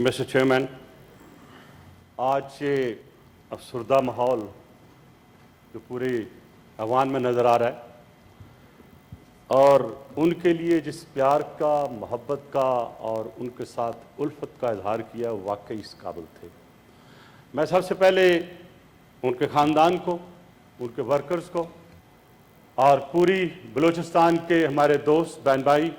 Mister chairman, आज ये अफसरदा माहौल जो पूरी अवान में नज़र आ रहा है और उनके लिए जिस प्यार का, मोहब्बत का और उनके साथ उल्फत का इजहार किया वाकई इस काबिल थे। मैं सबसे पहले उनके ख़ानदान को, उनके वर्कर्स को और पूरी बलूचिस्तान के हमारे दोस्त बहन भाई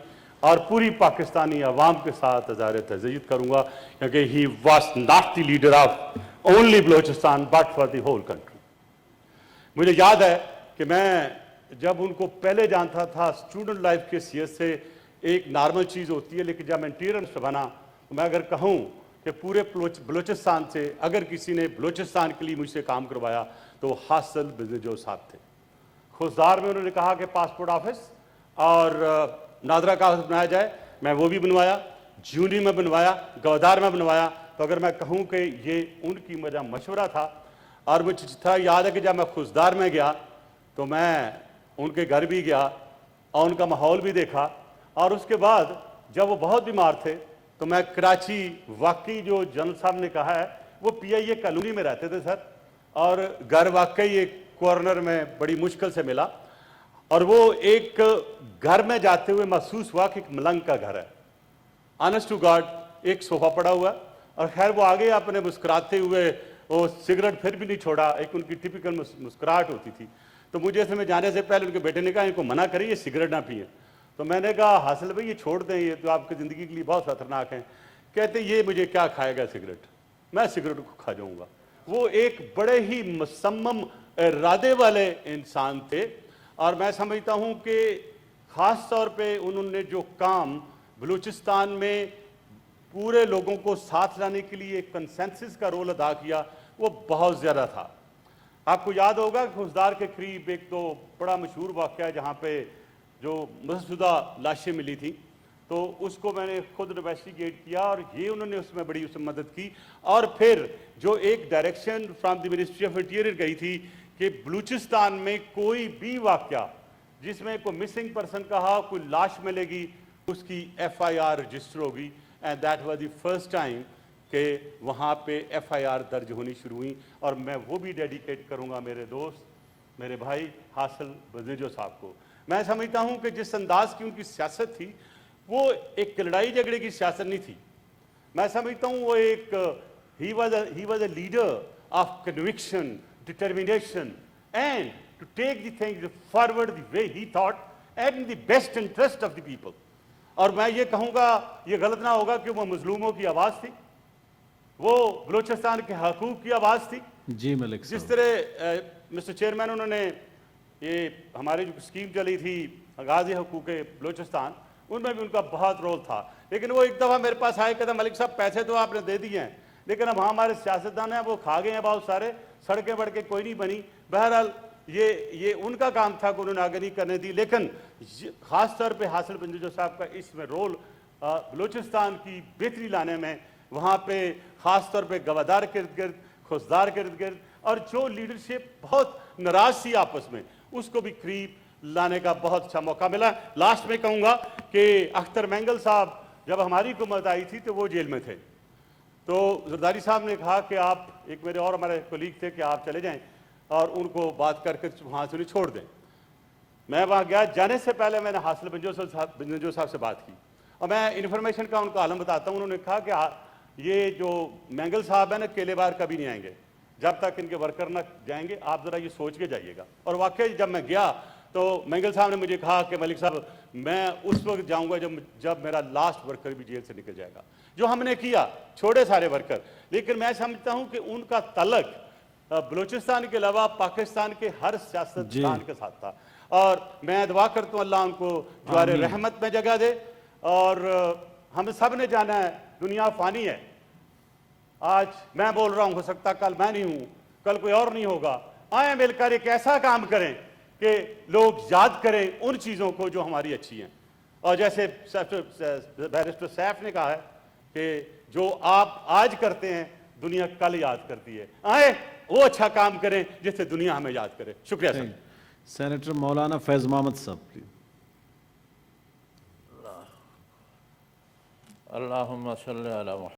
और पूरी पाकिस्तानी अवाम के साथ इज़हार तज़य्युद करूँगा क्योंकि he was not the leader of only Balochistan but for the whole country. मुझे याद है कि मैं जब उनको पहले जानता था स्टूडेंट लाइफ के हैसियत से एक नॉर्मल चीज़ होती है, लेकिन जब मैं इंटीरियर मिनिस्टर बना तो मैं अगर कहूँ कि पूरे बलूचिस्तान से अगर किसी ने बलूचिस्तान के लिए मुझसे काम करवाया तो वो हासिल बिजनेजो साहब थे। खुशदार में उन्होंने कहा कि पासपोर्ट ऑफिस और नादरा कागज बनाया जाए, मैं वो भी बनवाया, जूनी में बनवाया, गवदार में बनवाया। तो अगर मैं कहूँ कि ये उनकी मेरा मशवरा था और मुझे था याद है कि जब मैं खुशदार में गया तो मैं उनके घर भी गया और उनका माहौल भी देखा और उसके बाद जब वो बहुत बीमार थे तो मैं कराची, वाकई जो जनरल साहब ने कहा है वो PIA कॉलोनी में रहते थे सर, और घर वाकई एक कॉर्नर में बड़ी मुश्किल से मिला और वो एक घर में जाते हुए महसूस हुआ कि एक मलंग का घर है। ऑनेस्ट टू गॉड, एक सोफा पड़ा हुआ और खैर वो आगे अपने मुस्कुराते हुए, वो सिगरेट फिर भी नहीं छोड़ा, एक उनकी टिपिकल मुस्कुराहट होती थी। तो मुझे इसमें जाने से पहले उनके बेटे ने कहा इनको मना करिए सिगरेट ना पिए। तो मैंने कहा हासिल भाई ये छोड़ दें, ये तो आपकी ज़िंदगी के लिए बहुत खतरनाक है। कहते ये मुझे क्या खाएगा सिगरेट, मैं सिगरेट को खा जाऊँगा। वो एक बड़े ही मुसम्मम इरादे वाले इंसान थे और मैं समझता हूँ कि ख़ास तौर पे उन्होंने जो काम बलूचिस्तान में पूरे लोगों को साथ लाने के लिए एक कंसेंसस का रोल अदा किया वो बहुत ज़्यादा था। आपको याद होगा खुशदार के करीब एक तो बड़ा मशहूर वाक़या है जहाँ पे जो मुस्तशुदा लाशें मिली थी, तो उसको मैंने खुद इन्वेस्टिगेट किया और ये उन्होंने उसमें बड़ी उसमें मदद की। और फिर जो एक direction from the ministry of interior गई थी कि बलूचिस्तान में कोई भी वाक़या जिसमें कोई मिसिंग पर्सन कहा, कोई लाश मिलेगी, उसकी FIR रजिस्टर होगी। And that was the first time कि वहाँ पे FIR दर्ज होनी शुरू हुई और मैं वो भी डेडिकेट करूँगा मेरे दोस्त, मेरे भाई हासिल बिजनेजो साहब को। मैं समझता हूँ कि जिस अंदाज की उनकी सियासत थी वो एक लड़ाई झगड़े की सियासत नहीं थी। मैं समझता हूँ वो एक he was a leader of conviction, determination and to take the things forward the way he thought and in the best interest of the people. और मैं ये कहूँगा, ये गलत ना होगा कि वो मजलूमों की आवाज़ थी, वो बलूचिस्तान के हकूक़ की आवाज़ थी। जी मलिक साहब, जिस तरह मिस्टर चेयरमैन उन्होंने ये हमारी जो स्कीम चली थी गाज़ी हकूक़ बलूचिस्तान, उनमें भी उनका बहुत रोल था। लेकिन वो एक दफ़ा मेरे पास आए, कहते मलिक साहब पैसे तो आपने दे दिए हैं लेकिन अब हमारे सियासतदान हैं वो खा गए हैं बहुत सारे, सड़कें बढ़ कोई नहीं बनी। बहरहाल ये उनका काम था कि उन्होंने आगे नहीं करने दी। लेकिन ख़ास तौर पे हासिल बिजनेजो साहब का इसमें रोल बलूचिस्तान की बेहतरी लाने में, वहाँ पे ख़ास तौर पे गवादार के इर्द गिर्द, खुशदार के इर्द गिर्द और जो लीडरशिप बहुत नाराज़ थी आपस में, उसको भी करीब लाने का बहुत अच्छा मौका मिला। लास्ट में कहूँगा कि अख्तर मैंगल साहब जब हमारी हुकूमत आई थी तो वो जेल में थे, तो जरदारी साहब ने कहा कि आप, एक मेरे और हमारे कोलीग थे, कि आप चले जाएं और उनको बात करके वहाँ से उन्हें छोड़ दें। मैं वहाँ गया, जाने से पहले मैंने हासिल बिजनेजो साहब से बात की और मैं इन्फॉर्मेशन का उनको आलम बताता हूँ। उन्होंने कहा कि ये जो मैंगल साहब हैं ना अकेले बाहर कभी नहीं आएंगे जब तक इनके वर्कर ना जाएंगे, आप ज़रा ये सोच के जाइएगा। और वाकई जब मैं गया तो मैंगल साहब ने मुझे कहा कि मलिक साहब मैं उस वक्त जाऊंगा जब मेरा लास्ट वर्कर भी जेल से निकल जाएगा। जो हमने किया, छोड़े सारे वर्कर, लेकिन मैं समझता हूं कि उनका तलक बलूचिस्तान के अलावा पाकिस्तान के हर सियासतदान के साथ था और मैं दुआ करता हूँ अल्लाह उनको जवारे रहमत में जगह दे। और हम सब ने जाना है दुनिया फ़ानी है, आज मैं बोल रहा हूँ, हो सकता कल मैं नहीं हूँ, कल कोई और नहीं होगा। आए मिलकर एक ऐसा काम करें कि लोग याद करें उन चीज़ों को जो हमारी अच्छी हैं। और जैसे बैरिस्टर सैफ ने कहा है कि जो आप आज करते हैं दुनिया कल याद करती है। आए वो अच्छा काम करें जिससे दुनिया हमें याद करे। शुक्रिया सर। सेनेटर मौलाना फैज़ मोहम्मद साहब प्लीज। अल्लाहुम्मा सल्ली अला